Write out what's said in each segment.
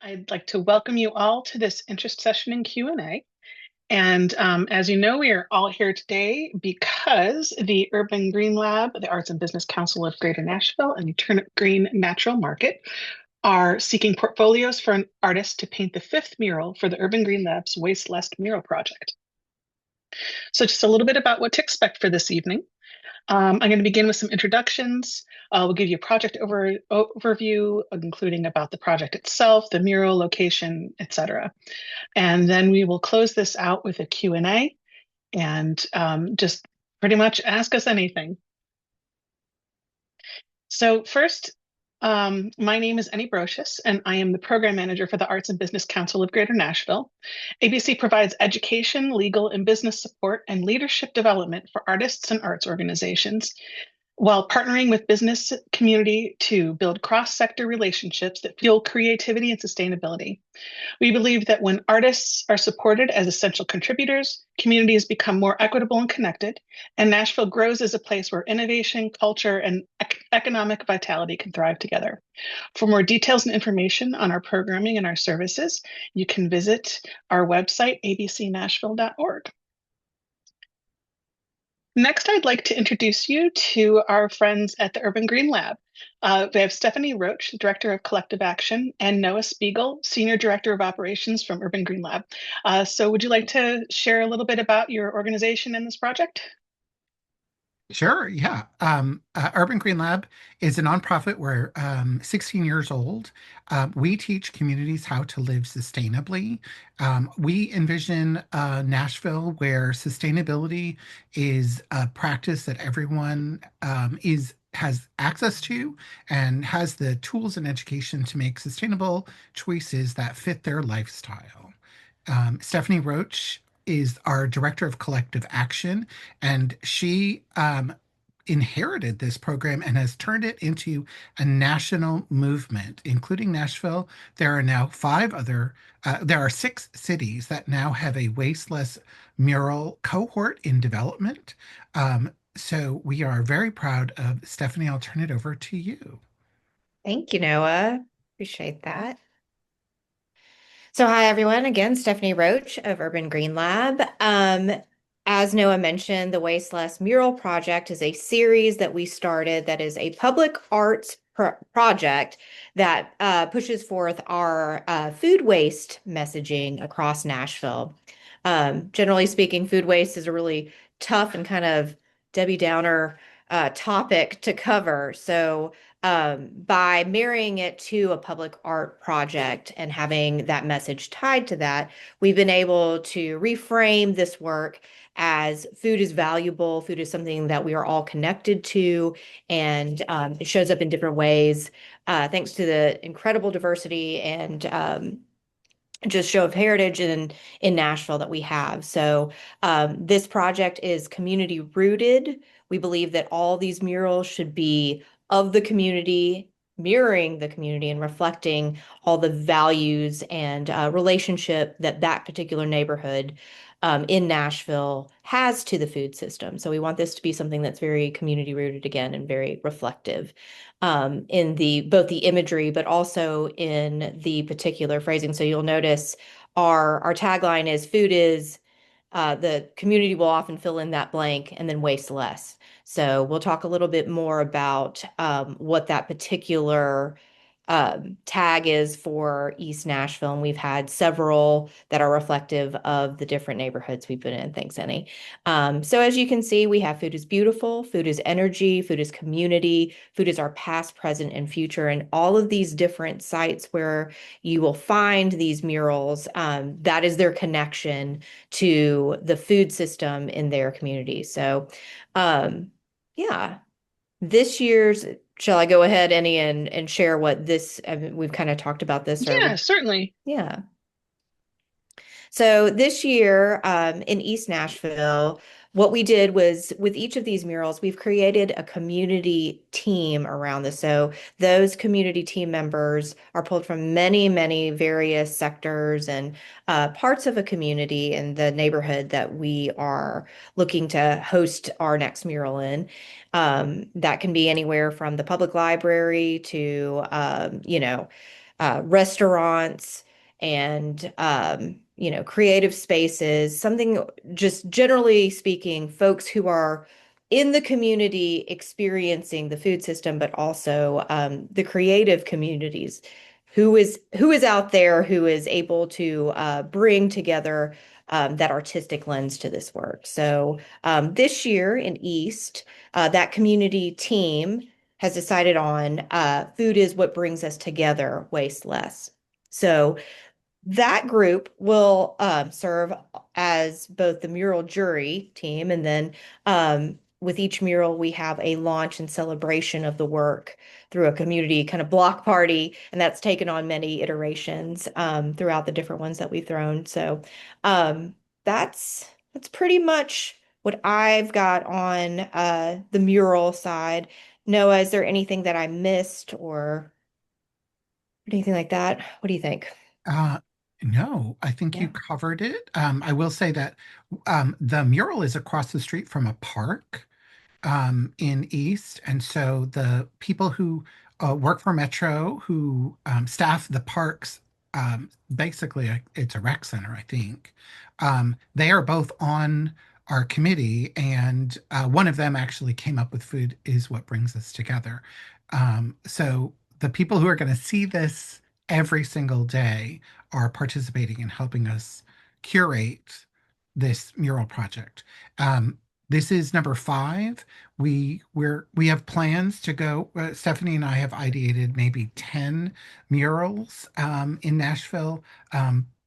I'd like to welcome you all to this interest session in Q&A. And as you know, we are all here today because the Urban Green Lab, the Arts and Business Council of Greater Nashville, and Turnip Green Natural Market are seeking portfolios for an artist to paint the fifth mural for the Urban Green Lab's Waste Less mural project. So just a little bit about what to expect for this evening. I'm going to begin with some introductions. We'll give you a project overview, including about the project itself, the mural, location, etc. And then we will close this out with a Q&A and just pretty much ask us anything. So first, my name is Annie Brocious, and I am the Program Manager for the Arts and Business Council of Greater Nashville. ABC provides education, legal, and business support and leadership development for artists and arts organizations, while partnering with business community to build cross-sector relationships that fuel creativity and sustainability. We believe that when artists are supported as essential contributors, communities become more equitable and connected, and Nashville grows as a place where innovation, culture, and economic vitality can thrive together. For more details and information on our programming and our services, you can visit our website, abcnashville.org. Next, I'd like to introduce you to our friends at the Urban Green Lab. We have Stephanie Roach, Director of Collective Action, and Noah Spiegel, Senior Director of Operations from Urban Green Lab. So would you like to share a little bit about your organization and this project? Sure, yeah. Urban Green Lab is a nonprofit. We're 16 years old. We teach communities how to live sustainably. We envision Nashville where sustainability is a practice that everyone has access to and has the tools and education to make sustainable choices that fit their lifestyle. Stephanie Roach is our director of collective action, and she inherited this program and has turned it into a national movement, including Nashville. There are now there are 6 cities that now have a wasteless mural cohort in development. So we are very proud of Stephanie. I'll turn it over to you. Thank you, Noah. Appreciate that. So hi, everyone. Again, Stephanie Roach of Urban Green Lab. As Noah mentioned, the Waste Less Mural Project is a series that we started that is a public arts project that pushes forth our food waste messaging across Nashville. Generally speaking, food waste is a really tough and kind of Debbie Downer topic to cover. So by marrying it to a public art project and having that message tied to that, we've been able to reframe this work as food is valuable, food is something that we are all connected to, and it shows up in different ways thanks to the incredible diversity and just show of heritage in Nashville that we have. So this project is community rooted. We believe that all these murals should be of the community, mirroring the community and reflecting all the values and relationship that that particular neighborhood in Nashville has to the food system. So we want this to be something that's very community rooted again and very reflective in both the imagery, but also in the particular phrasing. So you'll notice our tagline is food is the community will often fill in that blank and then waste less. So we'll talk a little bit more about what that particular tag is for East Nashville. And we've had several that are reflective of the different neighborhoods we've been in. Thanks, Annie. So as you can see, we have food is beautiful, food is energy, food is community, food is our past, present, and future. And all of these different sites where you will find these murals, that is their connection to the food system in their community. So yeah, this year's shall I go ahead, Annie, and share what this, I mean, we've kind of talked about this or Yeah, certainly. yeah. So this year in East Nashville, what we did was with each of these murals, we've created a community team around this. So those community team members are pulled from many, many various sectors and parts of a community in the neighborhood that we are looking to host our next mural in. That can be anywhere from the public library to, restaurants and creative spaces, something just generally speaking, folks who are in the community experiencing the food system, but also the creative communities. Who is out there who is able to bring together that artistic lens to this work. So this year in East, that community team has decided on food is what brings us together, waste less. So that group will serve as both the mural jury team, and then with each mural, we have a launch and celebration of the work through a community kind of block party, and that's taken on many iterations throughout the different ones that we've thrown. So um, that's pretty much what I've got on the mural side. Noah, is there anything that I missed or anything like that? What do you think? Uh, no, I think you Yeah. covered it. I will say that the mural is across the street from a park in East. And so the people who work for Metro, who staff the parks, basically it's a rec center, I think. They are both on our committee, and one of them actually came up with food is what brings us together. So the people who are going to see this every single day are participating in helping us curate this mural project. This is number 5. We have plans to go. Stephanie and I have ideated maybe 10 murals in Nashville,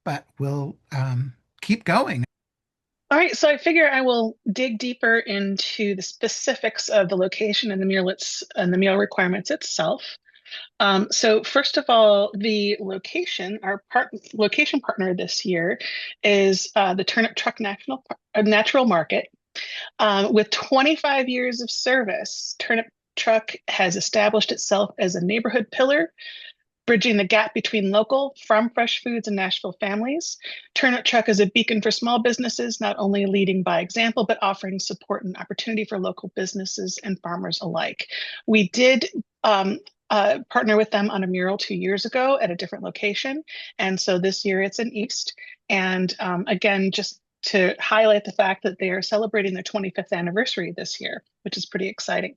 but we'll keep going. All right, so I figure I will dig deeper into the specifics of the location and the mural requirements itself. So first of all, the location, location partner this year is the Turnip Truck Natural Market. With 25 years of service, Turnip Truck has established itself as a neighborhood pillar, bridging the gap between local, farm fresh foods and Nashville families. Turnip Truck is a beacon for small businesses, not only leading by example, but offering support and opportunity for local businesses and farmers alike. We did partner with them on a mural 2 years ago at a different location. And so this year it's in East. And again, just to highlight the fact that they are celebrating their 25th anniversary this year, which is pretty exciting.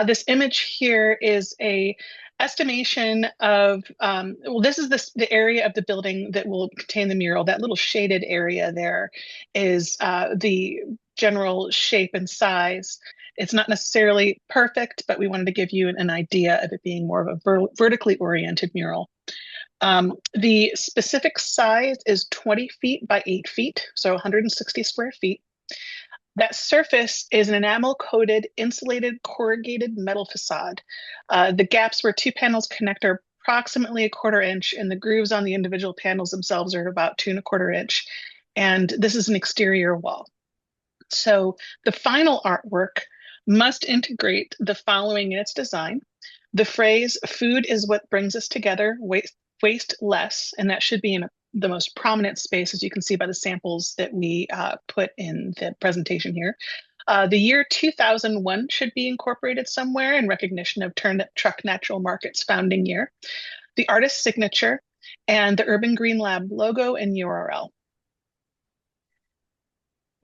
This image here is a estimation of well, this is the area of the building that will contain the mural. That little shaded area there is the general shape and size. It's not necessarily perfect, but we wanted to give you an idea of it being more of a vertically oriented mural. The specific size is 20 feet by 8 feet, so 160 square feet. That surface is an enamel-coated, insulated, corrugated metal facade. The gaps where two panels connect are approximately 1/4 inch, and the grooves on the individual panels themselves are about 2 1/4 inch. And this is an exterior wall. So the final artwork must integrate the following in its design. The phrase, food is what brings us together, waste less, and that should be in the most prominent space, as you can see by the samples that we put in the presentation here. The year 2001 should be incorporated somewhere in recognition of Turnip Truck Natural Market's founding year. The artist's signature and the Urban Green Lab logo and URL.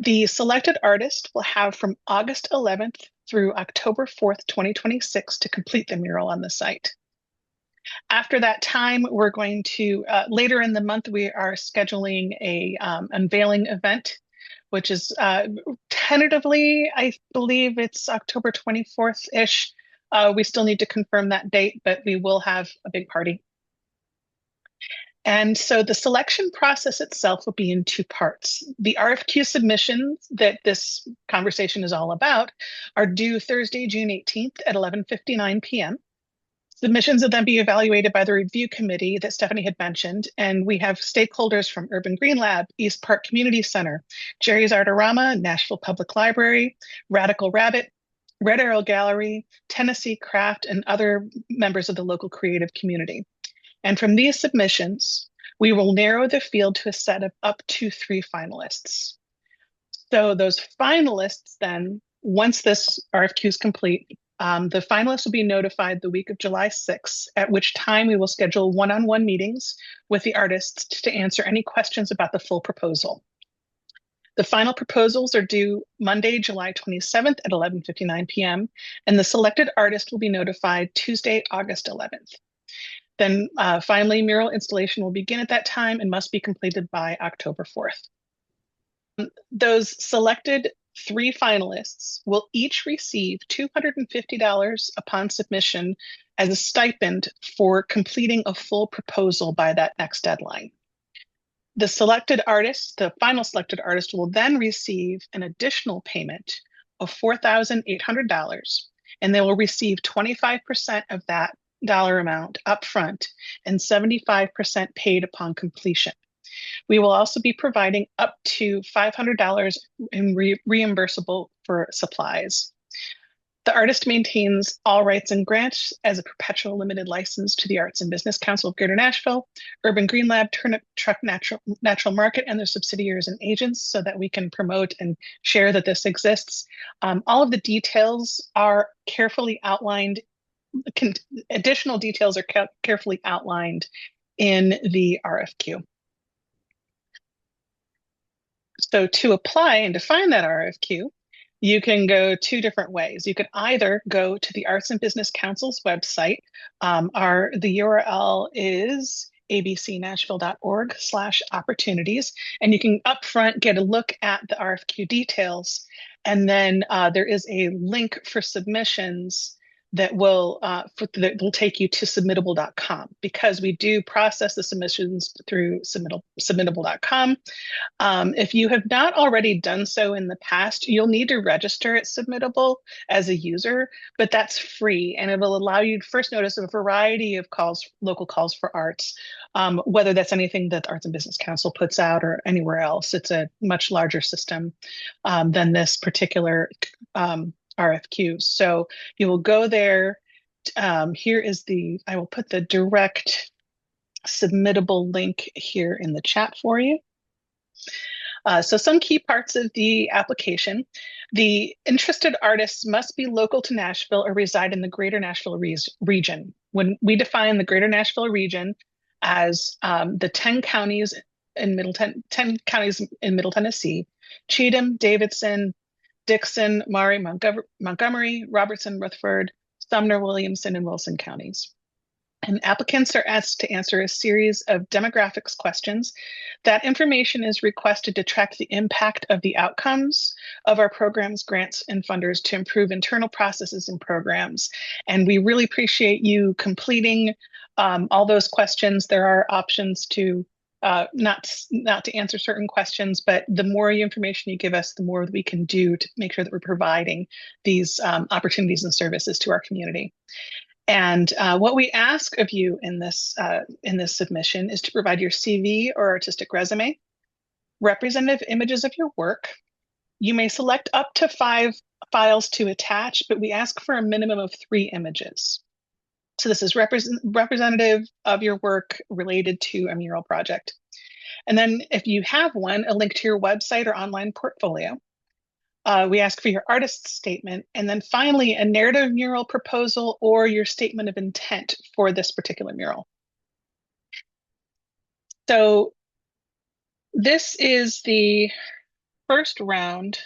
The selected artist will have from August 11th through October 4th, 2026 to complete the mural on the site. After that time, we're going to, later in the month, we are scheduling a unveiling event, which is tentatively, I believe it's October 24th-ish. We still need to confirm that date, but we will have a big party. And so the selection process itself will be in 2 parts. The RFQ submissions that this conversation is all about are due Thursday, June 18th at 11:59 p.m. Submissions will then be evaluated by the review committee that Stephanie had mentioned, and we have stakeholders from Urban Green Lab, East Park Community Center, Jerry's Artorama, Nashville Public Library, Radical Rabbit, Red Arrow Gallery, Tennessee Craft, and other members of the local creative community. And from these submissions, we will narrow the field to a set of up to 3 finalists. So those finalists then, once this RFQ is complete, The finalists will be notified the week of July 6th, at which time we will schedule one-on-one meetings with the artists to answer any questions about the full proposal. The final proposals are due Monday, July 27th at 11:59 p.m., and the selected artist will be notified Tuesday, August 11th. Then finally, mural installation will begin at that time and must be completed by October 4th. Those selected 3 finalists will each receive $250 upon submission as a stipend for completing a full proposal by that next deadline. The final selected artist will then receive an additional payment of $4,800, and they will receive 25% of that dollar amount upfront and 75% paid upon completion. We will also be providing up to $500 in reimbursable for supplies. The artist maintains all rights and grants as a perpetual limited license to the Arts and Business Council of Greater Nashville, Urban Green Lab, Turnip Truck Natural Market, and their subsidiaries and agents so that we can promote and share that this exists. All of the details are carefully outlined. Additional details are carefully outlined in the RFQ. So to apply and define that RFQ, you can go 2 different ways. You could either go to the Arts and Business Council's website. The URL is abcnashville.org/opportunities, and you can upfront get a look at the RFQ details. And then there is a link for submissions that will take you to submittable.com, because we do process the submissions through submittable.com. If you have not already done so in the past, you'll need to register at Submittable as a user, but that's free, and it'll allow you to first notice a variety of local calls for arts, whether that's anything that the Arts and Business Council puts out or anywhere else. It's a much larger system than this particular RFQ. So you will go there. I will put the direct Submittable link here in the chat for you. So some key parts of the application: the interested artists must be local to Nashville or reside in the Greater Nashville region. When we define the Greater Nashville region as the 10 counties in Middle Tennessee: Cheatham, Davidson, Dixon, Maury, Montgomery, Robertson, Rutherford, Sumner, Williamson, and Wilson counties. And applicants are asked to answer a series of demographics questions. That information is requested to track the impact of the outcomes of our programs, grants, and funders to improve internal processes and programs. And we really appreciate you completing all those questions. There are options to not to answer certain questions, but the more information you give us, the more we can do to make sure that we're providing these opportunities and services to our community. And what we ask of you in this submission is to provide your CV or artistic resume, representative images of your work. You may select up to 5 files to attach, but we ask for a minimum of 3 images. So this is representative of your work related to a mural project. And then if you have one, a link to your website or online portfolio. We ask for your artist statement, and then finally a narrative mural proposal or your statement of intent for this particular mural. So this is the first round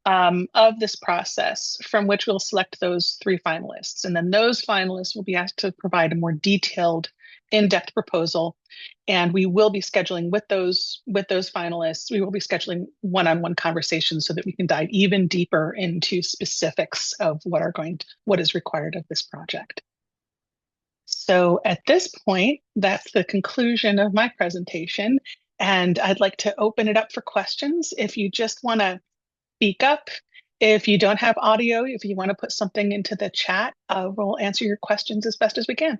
of this process, from which we'll select those 3 finalists. And then those finalists will be asked to provide a more detailed, in-depth proposal. And we will be scheduling with those finalists, we will be scheduling one-on-one conversations so that we can dive even deeper into specifics of what is required of this project. So at this point, that's the conclusion of my presentation. And I'd like to open it up for questions. If you just want to speak up, if you don't have audio, if you want to put something into the chat, we'll answer your questions as best as we can.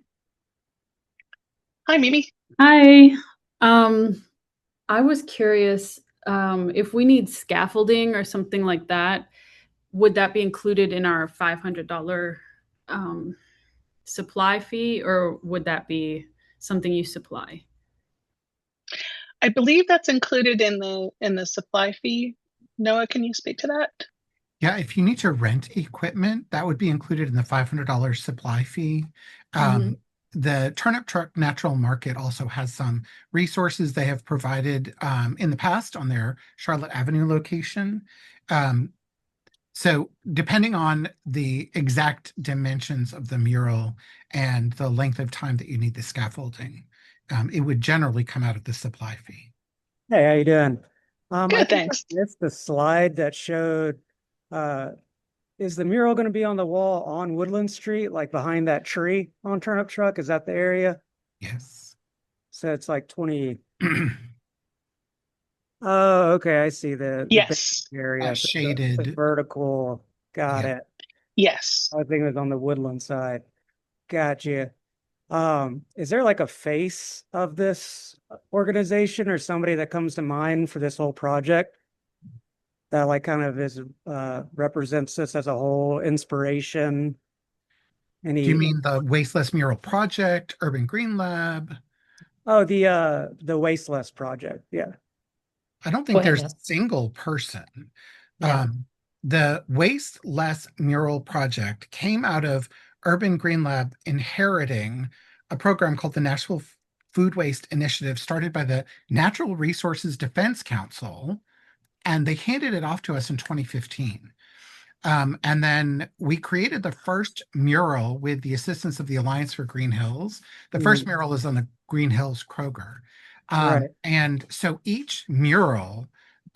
Hi, Mimi. Hi. I was curious if we need scaffolding or something like that, would that be included in our $500 supply fee, or would that be something you supply? I believe that's included in the supply fee. Noah, can you speak to that? Yeah, if you need to rent equipment, that would be included in the $500 supply fee. Hmm. Um, the Turnip Truck Natural Market also has some resources they have provided in the past on their Charlotte Avenue location. Um, so, depending on the exact dimensions of the mural and the length of time that you need the scaffolding, it would generally come out of the supply fee. Hey, how you doing? I Good, think I thanks. missed the slide that showed, uh, is the mural going to be on the wall on Woodland Street, like behind that tree on Turnip Truck? Is that the area? Yes. So it's like 20. Oh, okay. I see the big Yes, area. That So the shaded, vertical. Got yeah. it. yes. I think it was on the Woodland side. Gotcha. Is there like a face of this organization or somebody that comes to mind for this whole project that like kind of is represents this as a whole inspiration? Do you Any mean the Wasteless Mural Project, Urban Green Lab? oh the Wasteless project. Yeah. I don't Go think ahead, there's a Neil. single person. No. The Waste Less Mural Project came out of Urban Green Lab inheriting a program called the Nashville Food Waste Initiative, started by the Natural Resources Defense Council, and they handed it off to us in 2015. And then we created the first mural with the assistance of the Alliance for Green Hills. The first Mhm. mural is on the Green Hills Kroger. Right. And so each mural,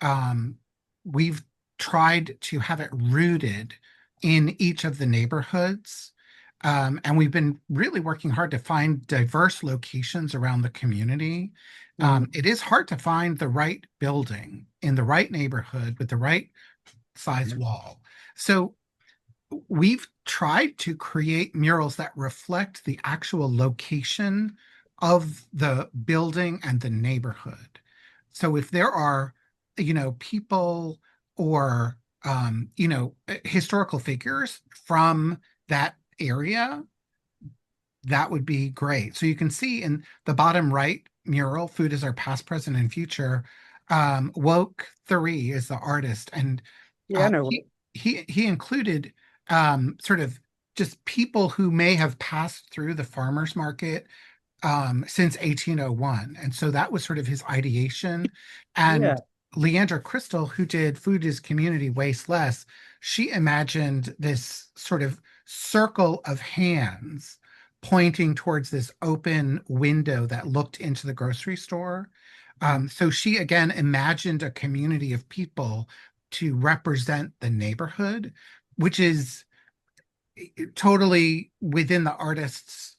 um, we've tried to have it rooted in each of the neighborhoods. And we've been really working hard to find diverse locations around the community. Mhm. It is hard to find the right building in the right neighborhood with the right size wall. So we've tried to create murals that reflect the actual location of the building and the neighborhood. So if there are, people or, historical figures from that area, that would be great. So you can see in the bottom right mural, Food is Our Past, Present, and Future. Woke 3 is the artist, and Yeah, I know. he included sort of just people who may have passed through the farmers market since 1801. And so that was sort of his ideation. Yeah. And Leandra Crystal, who did Food is Community, Waste Less, she imagined this sort of circle of hands pointing towards this open window that looked into the grocery store. Mhm. So she again imagined a community of people to represent the neighborhood, which is totally within the artist's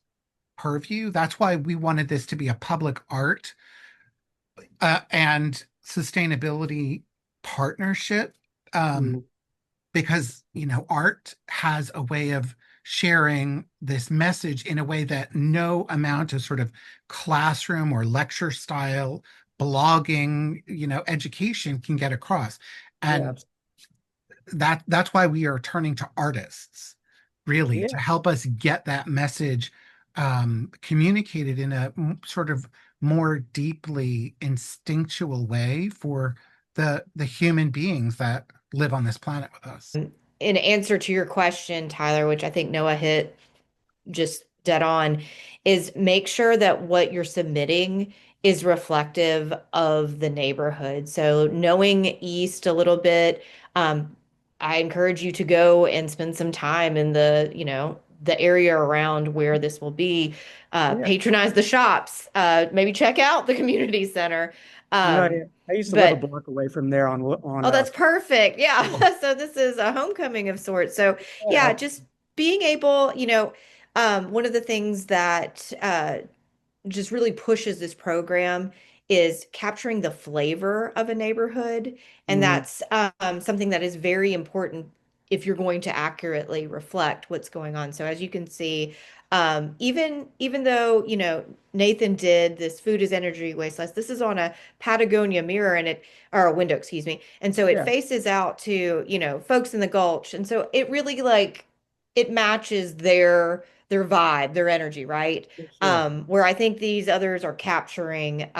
purview. That's why we wanted this to be a public art and sustainability partnership, um, Mhm. because art has a way of sharing this message in a way that no amount of sort of classroom or lecture style blogging education can get across. Yeah. And that's why we are turning to artists really Yeah. to help us get that message communicated in a sort of more deeply instinctual way for the human beings that live on this planet with us. In answer to your question, Tyler, which I think Noah hit just dead on, is make sure that what you're submitting is reflective of the neighborhood. So knowing East a little bit, I encourage you to go and spend some time in the area around where this will be. Yeah. Patronize the shops, maybe check out the community center. No, Um, yeah. I used to live a but block away from there on Oh, that's perfect. Yeah. So this is a homecoming of sorts. So yeah, yeah. just being able, one of the things that just really pushes this program is capturing the flavor of a neighborhood. And Mhm. that's something that is very important if you're going to accurately reflect what's going on. So as you can see, even though, Nathan did this food is energy wasteless, this is on a Patagonia mirror and it, or a window, excuse me. And so it Yeah. faces out to, folks in the Gulch. And so it really like, it matches their vibe, their energy, right? For sure. Where I think these others are capturing,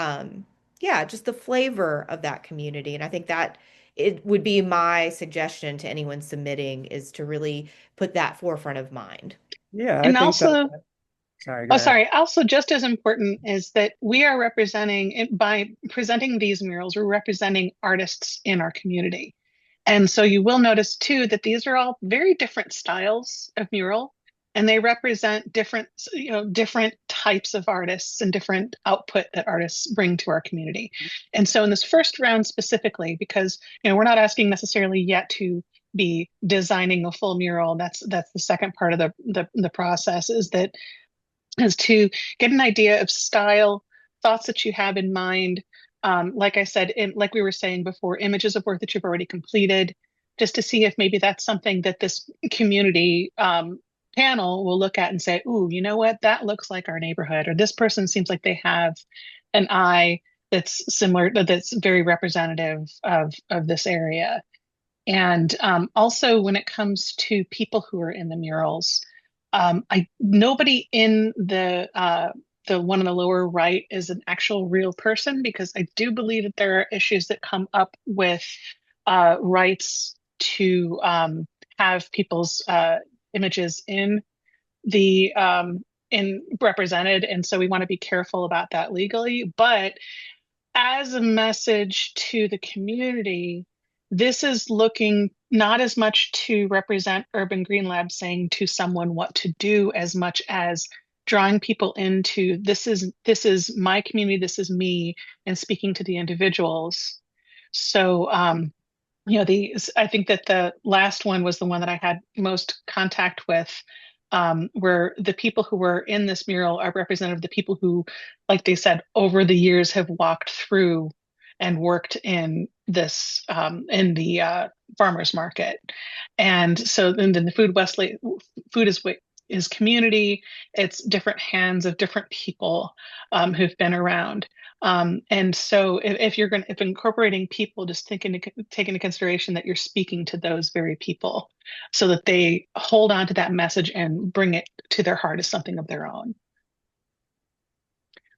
yeah, just the flavor of that community. And I think that it would be my suggestion to anyone submitting is to really put that forefront of mind. Yeah, I And think that, also, sorry, go oh, ahead. sorry. Also, just as important is that we are representing, by presenting these murals, we're representing artists in our community. And so you will notice too that these are all very different styles of mural, and they represent different, different types of artists and different output that artists bring to our community. And so in this first round specifically, because we're not asking necessarily yet to be designing a full mural. That's the second part of the process, is to get an idea of style, thoughts that you have in mind. Like I said, like we were saying before, images of work that you've already completed, just to see if maybe that's something that this community panel will look at and say, "Ooh, you know what? That looks like our neighborhood," or this person seems like they have an eye that's similar, that's very representative of this area. And also, when it comes to people who are in the murals, I nobody in the one on the lower right is an actual real person, because I do believe that there are issues that come up with rights to have people's images in represented, and so we want to be careful about that legally. But as a message to the community, this is looking not as much to represent Urban Green Lab saying to someone what to do, as much as drawing people into this is my community, this is me, and speaking to the individuals. So I think that the last one was the one that I had most contact with, where the people who were in this mural are representative of the people who, like they said, over the years have walked through and worked in this in the farmers market. And so then the food is community. It's different hands of different people who've been around. And so if incorporating people, just take into consideration that you're speaking to those very people, so that they hold on to that message and bring it to their heart as something of their own.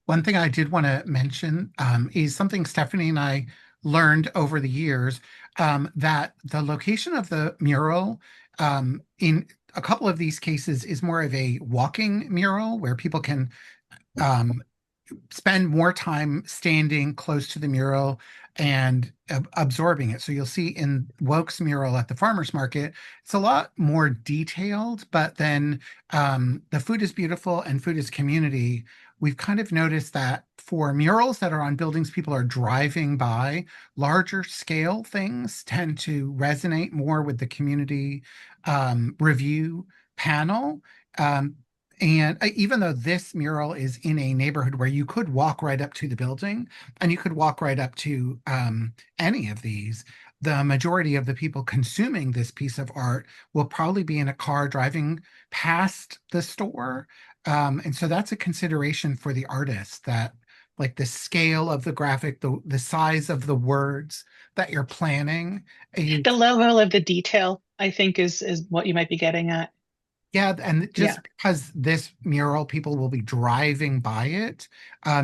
One thing I did want to mention is something Stephanie and I learned over the years, that the location of the mural in a couple of these cases is more of a walking mural where people can spend more time standing close to the mural and absorbing it. So you'll see in Woke's mural at the farmers market, it's a lot more detailed, but then the food is beautiful and food is community. We've kind of noticed that for murals that are on buildings people are driving by, larger scale things tend to resonate more with the community review panel. And even though this mural is in a neighborhood where you could walk right up to the building and you could walk right up to any of these, the majority of the people consuming this piece of art will probably be in a car driving past the store. And so that's a consideration for the artist, that like the scale of the graphic, the size of the words that you're planning. The level of the detail, I think, is what you might be getting at. Yeah, and Yeah. just because this mural, people will be driving by it,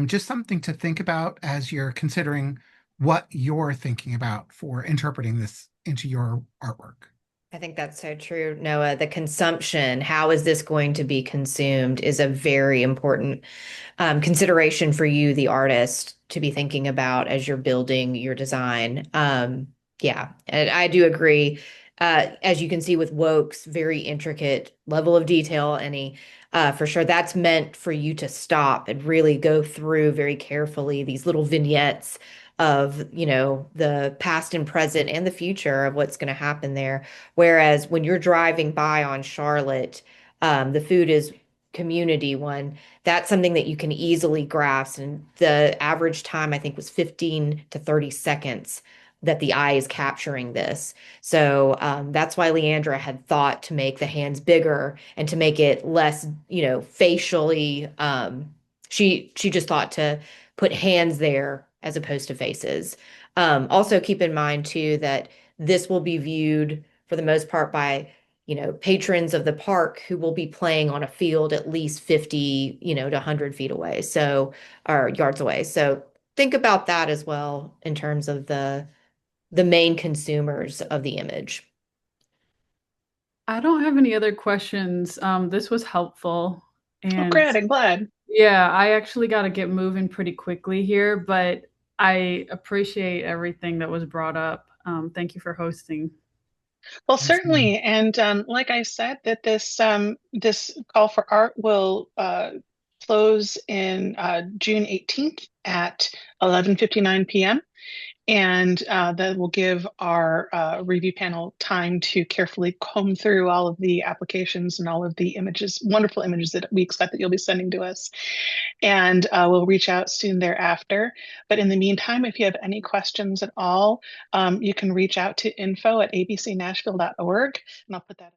just something to think about as you're considering what you're thinking about for interpreting this into your artwork. I think that's so true, Noah. The consumption, how is this going to be consumed, is a very important consideration for you, the artist, to be thinking about as you're building your design. Yeah, and I do agree. As you can see with Woke's very intricate level of detail, for sure that's meant for you to stop and really go through very carefully these little vignettes of, the past and present and the future of what's going to happen there. Whereas when you're driving by on Charlotte, the food is community one. That's something that you can easily grasp. And the average time, I think, was 15 to 30 seconds that the eye is capturing this. So that's why Leandra had thought to make the hands bigger and to make it less, facially. She just thought to put hands there as opposed to faces. Also keep in mind too that this will be viewed for the most part by patrons of the park who will be playing on a field at least 50, to 100 feet away, or yards away. So think about that as well in terms of the main consumers of the image. I don't have any other questions. This was helpful. Oh, And great. I'm glad. yeah, I actually got to get moving pretty quickly here, but I appreciate everything that was brought up. Thank you for hosting. Well, certainly. And like I said, that this call for art will close in June 18th at 11:59 p.m. And that will give our review panel time to carefully comb through all of the applications and all of the images, wonderful images that we expect that you'll be sending to us. And we'll reach out soon thereafter. But in the meantime, if you have any questions at all, you can reach out to info@abcnashville.org, and I'll put that.